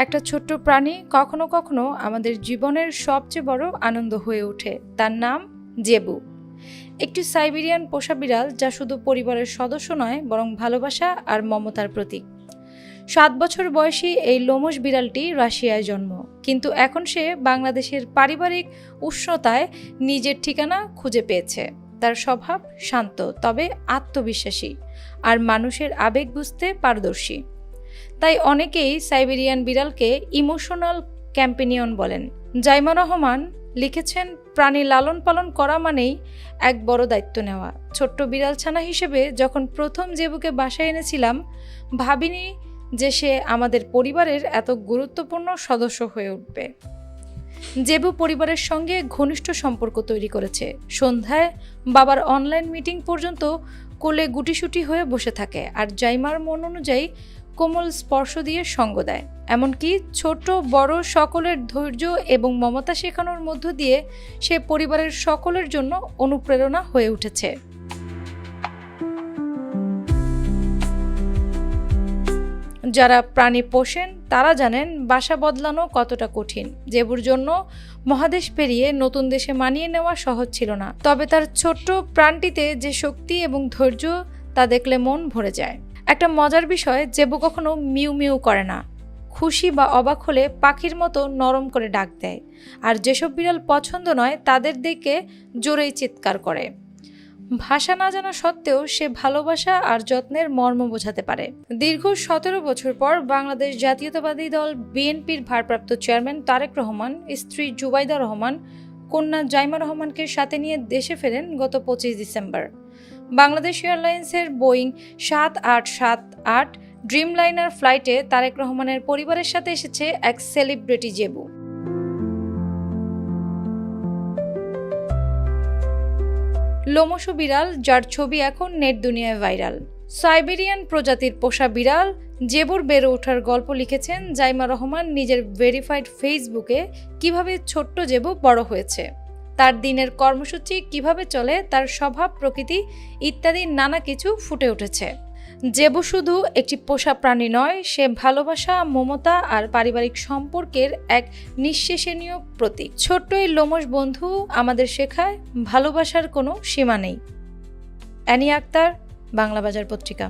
একটা ছোট্ট প্রাণী কখনো কখনো আমাদের জীবনের সবচেয়ে বড় আনন্দ হয়ে ওঠে। তার নাম জেবু, একটি সাইবেরিয়ান পোষা বিড়াল যা শুধু পরিবারের সদস্য নয় বরং ভালোবাসা আর মমতার প্রতীক। 7 বছর বয়সী এই লোমশ বিড়ালটি রাশিয়ায় জন্ম, কিন্তু এখন সে বাংলাদেশের পারিবারিক উষ্ণতায় নিজের ঠিকানা খুঁজে পেয়েছে। তার স্বভাব শান্ত তবে আত্মবিশ্বাসী আর মানুষের আবেগ বুঝতে পারদর্শী। তাই অনেকেই সাইবেরিয়ান বিড়ালকে ইমোশনাল ক্যাম্পেনিয়ন বলেন। জাইমা রহমান লিখেছেন, প্রাণী লালন পালন করা মানেই এক বড় দায়িত্ব নেওয়া। ছোট্ট বিড়াল ছানা হিসেবে যখন প্রথম জেবুকে বাসায় এনেছিলাম, ভাবিনি যে সে আমাদের পরিবারের এত গুরুত্বপূর্ণ সদস্য হয়ে উঠবে। জেবু পরিবারের সঙ্গে ঘনিষ্ঠ সম্পর্ক তৈরি করেছে। সন্ধ্যায় বাবার অনলাইন মিটিং পর্যন্ত কোলে গুটিসুটি হয়ে বসে থাকে আর জাইমার মন অনুযায়ী কোমল স্পর্শ দিয়ে সঙ্গ দেয়। এমনকি ছোট বড় সকলের ধৈর্য এবং মমতা শেখানোর মধ্য দিয়ে সে পরিবারের সকলের জন্য অনুপ্রেরণা হয়ে উঠেছে। যারা প্রাণী পোষেন তারা জানেন বাসা বদলানো কতটা কঠিন। জেবুর জন্য মহাদেশ পেরিয়ে নতুন দেশে মানিয়ে নেওয়া সহজ ছিল না, তবে তার ছোট্ট প্রাণটিতে যে শক্তি এবং ধৈর্য তা দেখলে মন ভরে যায়। একটা মজার বিষয়, জেবু কখনো মিউ মিউ করে না। খুশি বা অবাক হলে পাখির মতো নরম করে ডাক দেয়, আর যেসব বিড়াল পছন্দ নয় তাদের দিকে জোরেই চিৎকার করে। ভাষা না জানা সত্ত্বেও সে ভালোবাসা আর যত্নের মর্ম বোঝাতে পারে। দীর্ঘ 17 বছর পর বাংলাদেশ জাতীয়তাবাদী দল বিএনপির ভারপ্রাপ্ত চেয়ারম্যান তারেক রহমান স্ত্রী জুবাইদা রহমান, কন্যা জাইমা রহমানকে সাথে নিয়ে দেশে ফেরেন গত 25 ডিসেম্বর। বাংলাদেশ এয়ারলাইন্সের বোয়িং 7878 ড্রিমলাইনার ফ্লাইটে তারেক রহমানের পরিবারের সাথে এসেছে এক সেলিব্রিটি জেবু। লোমশ বিড়াল যার ছবি এখন নেট দুনিয়ায় ভাইরাল। সাইবেরিয়ান প্রজাতির পোষা বিড়াল জেবুর বেড়ে ওঠার গল্প লিখেছেন জাইমা রহমান নিজের ভেরিফাইড ফেসবুকে। কিভাবে ছোট্ট জেবু বড় হয়েছে, তার দিনের কর্মসূচি কিভাবে চলে, তার স্বভাব প্রকৃতি ইত্যাদি নানা কিছু ফুটে উঠেছে। জেবু শুধু একটি পোষা প্রাণী নয়, সে ভালোবাসা, মমতা আর পারিবারিক সম্পর্কের এক নিঃশেষণীয় প্রতীক। ছোট্ট এই লোমশ বন্ধু আমাদের শেখায় ভালোবাসার কোনো সীমা নেই। অ্যানি আক্তার, বাংলা বাজার পত্রিকা।